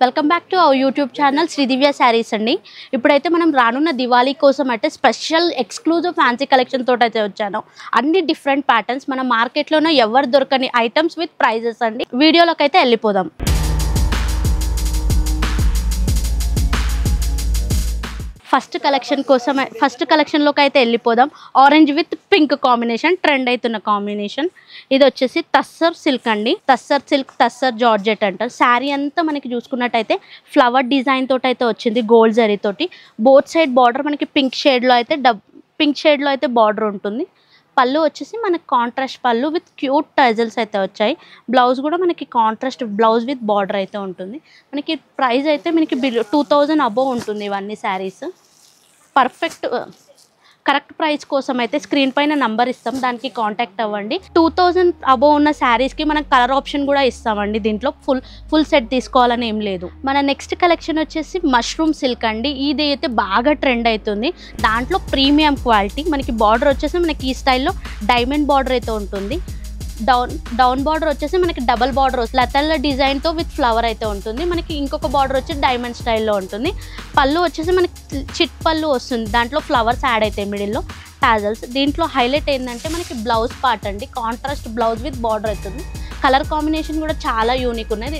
Welcome back to our YouTube channel Shri Divya Sarees అండి. ఇప్పుడైతే మనం రానున్న దివాళీ కోసం అయితే స్పెషల్ ఎక్స్క్లూజివ్ ఫ్యాన్సీ కలెక్షన్ తోటి అయితే వచ్చాను. అన్ని డిఫరెంట్ ప్యాటర్న్స్ మన మార్కెట్లోనే ఎవరు దొరకని ఐటమ్స్ విత్ ప్రైజెస్ అండి. వీడియోలోకి అయితే వెళ్ళిపోదాం. ఫస్ట్ కలెక్షన్లోకి అయితే వెళ్ళిపోదాం. Orange with pink combination trend అవుతున్న కాంబినేషన్. ఇది వచ్చేసి టస్సర్ సిల్క్ అండి. టస్సర్ జార్జెట్ అంటారు. శారీ అంతా మనకి చూసుకున్నట్టయితే ఫ్లవర్ డిజైన్ తోటి అయితే వచ్చింది, గోల్డ్ జరీ తోటి. బోత్ సైడ్ బార్డర్ మనకి పింక్ షేడ్లో అయితే బార్డర్ ఉంటుంది. పళ్ళు వచ్చేసి మనకి కాంట్రాస్ట్ పళ్ళు విత్ క్యూట్ టైజల్స్ అయితే వచ్చాయి. బ్లౌజ్ కూడా మనకి కాంట్రాస్ట్ బ్లౌజ్ విత్ బార్డర్ అయితే ఉంటుంది. మనకి ప్రైస్ అయితే మనకి 2000 అబోవ్ ఉంటుంది. ఇవన్నీ శారీస్ పర్ఫెక్ట్ కరెక్ట్ ప్రైస్ కోసం అయితే స్క్రీన్ పైన నంబర్ ఇస్తాం, దానికి కాంటాక్ట్ అవ్వండి. 2000 అబోవ్ ఉన్న శారీస్కి మనం కలర్ ఆప్షన్ కూడా ఇస్తామండి. దీంట్లో ఫుల్ సెట్ తీసుకోవాలని ఏం లేదు. మన నెక్స్ట్ కలెక్షన్ వచ్చేసి మష్రూమ్ సిల్క్ అండి. ఇది అయితే బాగా ట్రెండ్ అవుతుంది. దాంట్లో ప్రీమియం క్వాలిటీ. మనకి బార్డర్ వచ్చేసి మనకి ఈ స్టైల్లో డైమండ్ బార్డర్ అయితే ఉంటుంది. డౌన్ బార్డర్ వచ్చేసి మనకి డబల్ బార్డర్ లతల్ల డిజైన్తో విత్ ఫ్లవర్ అయితే ఉంటుంది. మనకి ఇంకొక బార్డర్ వచ్చి డైమండ్ స్టైల్లో ఉంటుంది. పళ్ళు వచ్చేసి మనకి చిట్ పళ్ళు వస్తుంది. దాంట్లో ఫ్లవర్స్ యాడ్ అవుతాయి మిడిల్లో, టాజల్స్. దీంట్లో హైలైట్ ఏంటంటే మనకి బ్లౌజ్ పార్ట్ అండి. కాంట్రాస్ట్ బ్లౌజ్ విత్ బార్డర్ అవుతుంది. కలర్ కాంబినేషన్ కూడా చాలా యూనిక్ ఉన్నది.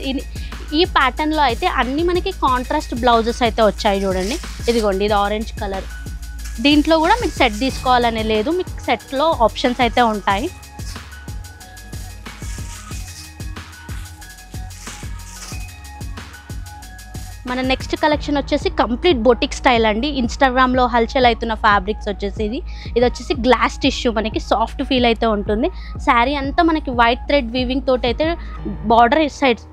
ఈ ప్యాటర్న్లో అయితే అన్ని మనకి కాంట్రాస్ట్ బ్లౌజెస్ అయితే వచ్చాయి. చూడండి, ఇదిగోండి, ఇది ఆరెంజ్ కలర్. దీంట్లో కూడా మీకు సెట్ తీసుకోవాలనే లేదు, మీకు సెట్లో ఆప్షన్స్ అయితే ఉంటాయి. మన నెక్స్ట్ కలెక్షన్ వచ్చేసి కంప్లీట్ బొటిక్ స్టైల్ అండి. ఇన్స్టాగ్రామ్లో హల్చల్ అవుతున్న ఫ్యాబ్రిక్స్ వచ్చేసి ఇది వచ్చేసి గ్లాస్ టిష్యూ, మనకి సాఫ్ట్ ఫీల్ అయితే ఉంటుంది. శారీ అంతా మనకి వైట్ థ్రెడ్ వీవింగ్ తోటి అయితే border sides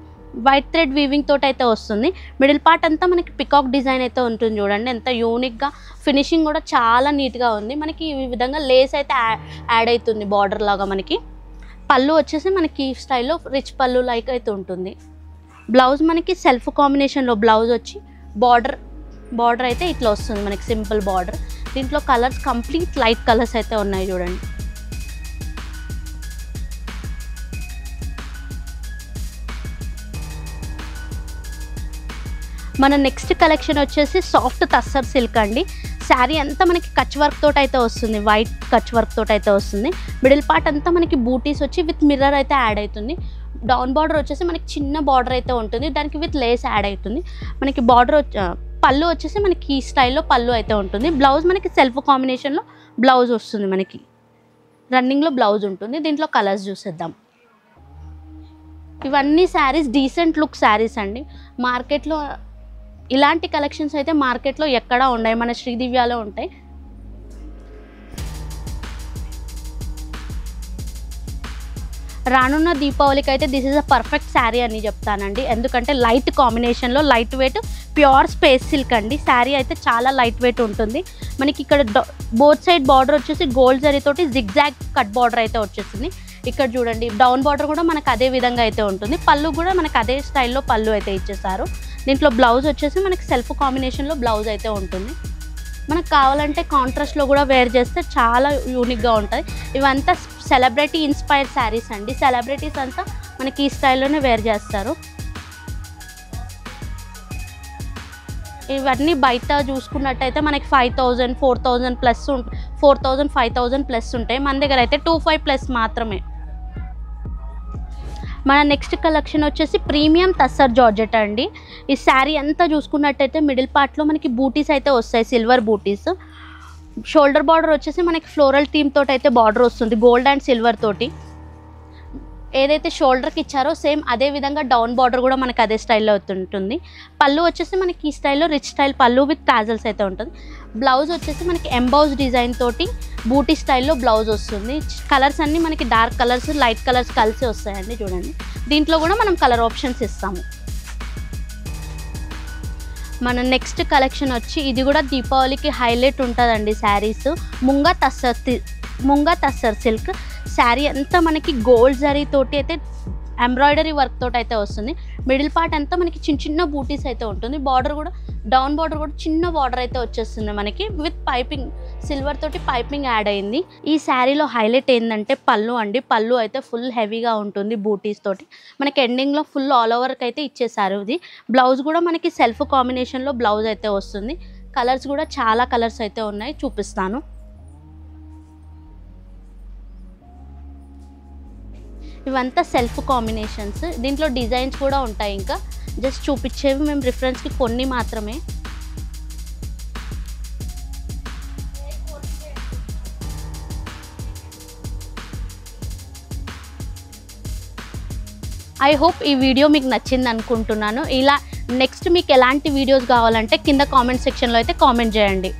white thread weaving తోటి అయితే వస్తుంది. మిడిల్ పార్ట్ అంతా మనకి పికాక్ డిజైన్ అయితే ఉంటుంది. చూడండి ఎంత యూనిక్గా, ఫినిషింగ్ కూడా చాలా నీట్గా ఉంది. మనకి ఈ విధంగా లేస్ అయితే యాడ్ అవుతుంది బార్డర్ లాగా. మనకి పళ్ళు వచ్చేసి మనకి ఈ స్టైల్లో రిచ్ పళ్ళు లైక్ అయితే ఉంటుంది. బ్లౌజ్ మనకి సెల్ఫ్ కాంబినేషన్లో బ్లౌజ్ వచ్చి బార్డర్ అయితే ఇట్లా వస్తుంది మనకి సింపుల్ బార్డర్. దీంట్లో కలర్స్ కంప్లీట్ లైట్ కలర్స్ అయితే ఉన్నాయి. చూడండి, మన నెక్స్ట్ కలెక్షన్ వచ్చేసి సాఫ్ట్ టస్సర్ సిల్క్ అండి. శారీ అంతా మనకి కచ్ వర్క్ తోటి అయితే వస్తుంది, వైట్ కచ్ వర్క్ తోటి అయితే వస్తుంది. మిడిల్ పార్ట్ అంతా మనకి బూటీస్ వచ్చి విత్ మిర్రర్ అయితే యాడ్ అవుతుంది. డౌన్ బార్డర్ వచ్చేసి మనకి చిన్న బార్డర్ అయితే ఉంటుంది, దానికి విత్ లేస్ యాడ్ అవుతుంది. మనకి పళ్ళు వచ్చేసి మనకి ఈ స్టైల్లో పళ్ళు అయితే ఉంటుంది. బ్లౌజ్ మనకి సెల్ఫ్ కాంబినేషన్లో బ్లౌజ్ వస్తుంది, మనకి రన్నింగ్లో బ్లౌజ్ ఉంటుంది. దీంట్లో కలర్స్ చూసేద్దాం. ఇవన్నీ శారీస్ డీసెంట్ లుక్ శారీస్ అండి. మార్కెట్లో ఇలాంటి కలెక్షన్స్ అయితే మార్కెట్లో ఎక్కడా ఉన్నాయి, మన శ్రీదివ్యాలో ఉంటాయి. రానున్న దీపావళికి అయితే this is a perfect sari అని చెప్తానండి. ఎందుకంటే లైట్ కాంబినేషన్లో light weight pure space silk అండి. శారీ అయితే చాలా లైట్ వెయిట్ ఉంటుంది. మనకి ఇక్కడ బోత్ సైడ్ బార్డర్ వచ్చేసి గోల్డ్ జరీతోటి జిగ్జాగ్ కట్ బార్డర్ అయితే వచ్చేసింది. ఇక్కడ చూడండి, డౌన్ బార్డర్ కూడా మనకు అదే విధంగా అయితే ఉంటుంది. పళ్ళు కూడా మనకు అదే స్టైల్లో పళ్ళు అయితే ఇచ్చేసారు. దీంట్లో బ్లౌజ్ వచ్చేసి మనకి సెల్ఫ్ కాంబినేషన్లో బ్లౌజ్ అయితే ఉంటుంది. మనకు కావాలంటే కాంట్రాస్ట్లో కూడా వేర్ చేస్తే చాలా యూనిక్గా ఉంటుంది. ఇవంతా సెలబ్రిటీ ఇన్స్పైర్డ్ శారీస్ అండి. సెలబ్రిటీస్ అంతా మనకి ఈ స్టైల్లోనే వేర్ చేస్తారు. ఇవన్నీ బయట చూసుకున్నట్టయితే మనకి 5000, 4000 ప్లస్ 4000, 5000 ప్లస్ ఉంటాయి. మన దగ్గర అయితే 25 ప్లస్ మాత్రమే. మన నెక్స్ట్ కలెక్షన్ వచ్చేసి ప్రీమియం టస్సర్ జార్జెట్ అండి. ఈ శారీ అంతా చూసుకున్నట్టయితే మిడిల్ పార్ట్లో మనకి బూటీస్ అయితే వస్తాయి, సిల్వర్ బూటీస్. షోల్డర్ బార్డర్ వచ్చేసి మనకి ఫ్లోరల్ థీమ్ తోటి అయితే బార్డర్ వస్తుంది, గోల్డ్ అండ్ సిల్వర్ తోటి. ఏదైతే షోల్డర్కి ఇచ్చారో సేమ్ అదే విధంగా డౌన్ బార్డర్ కూడా మనకి అదే స్టైల్లో ఉంటుంది. పళ్ళు వచ్చేసి మనకి ఈ స్టైల్లో రిచ్ స్టైల్ పళ్ళు విత్ టాజల్స్ అయితే ఉంటుంది. బ్లౌజ్ వచ్చేసి మనకి ఎంబౌజ్ డిజైన్ తోటి బూటీ స్టైల్లో బ్లౌజ్ వస్తుంది. కలర్స్ అన్నీ మనకి డార్క్ కలర్స్, లైట్ కలర్స్ కలిసి వస్తాయండి. చూడండి, దీంట్లో కూడా మనం కలర్ ఆప్షన్స్ ఇస్తాము. మన నెక్స్ట్ కలెక్షన్ వచ్చి ఇది కూడా దీపావళికి హైలైట్ ఉంటుందండి శారీస్. ముంగా టస్సర్ సిల్క్ శారీ అంతా మనకి గోల్డ్ జరీ తోటి అయితే ఎంబ్రాయిడరీ వర్క్ తోటి అయితే వస్తుంది. మిడిల్ పార్ట్ అంతా మనకి చిన్న బూటీస్ అయితే ఉంటుంది. బార్డర్ కూడా డౌన్ బార్డర్ కూడా చిన్న బార్డర్ అయితే వచ్చేస్తుంది మనకి విత్ పైపింగ్ సిల్వర్ తోటి పైపింగ్ యాడ్ అయింది. ఈ శారీలో హైలైట్ ఏంటంటే పళ్ళు అండి. పళ్ళు అయితే ఫుల్ హెవీగా ఉంటుంది బూటీస్ తోటి. మనకి ఎండింగ్లో ఫుల్ ఆల్ ఓవర్కి అయితే ఇచ్చేసారు. ఇది బ్లౌజ్ కూడా మనకి సెల్ఫ్ కాంబినేషన్లో బ్లౌజ్ అయితే వస్తుంది. కలర్స్ కూడా చాలా కలర్స్ అయితే ఉన్నాయి, చూపిస్తాను. ఇవంతా సెల్ఫ్ కాంబినేషన్స్. దీంట్లో డిజైన్స్ కూడా ఉంటాయి. ఇంకా జస్ట్ చూపించేవి మేము రిఫరెన్స్కి కొన్ని మాత్రమే. ఐ హోప్ ఈ వీడియో మీకు నచ్చింది అనుకుంటున్నాను. ఇలా నెక్స్ట్ మీకు ఎలాంటి వీడియోస్ కావాలంటే కింద కామెంట్ సెక్షన్లో అయితే కామెంట్ చేయండి.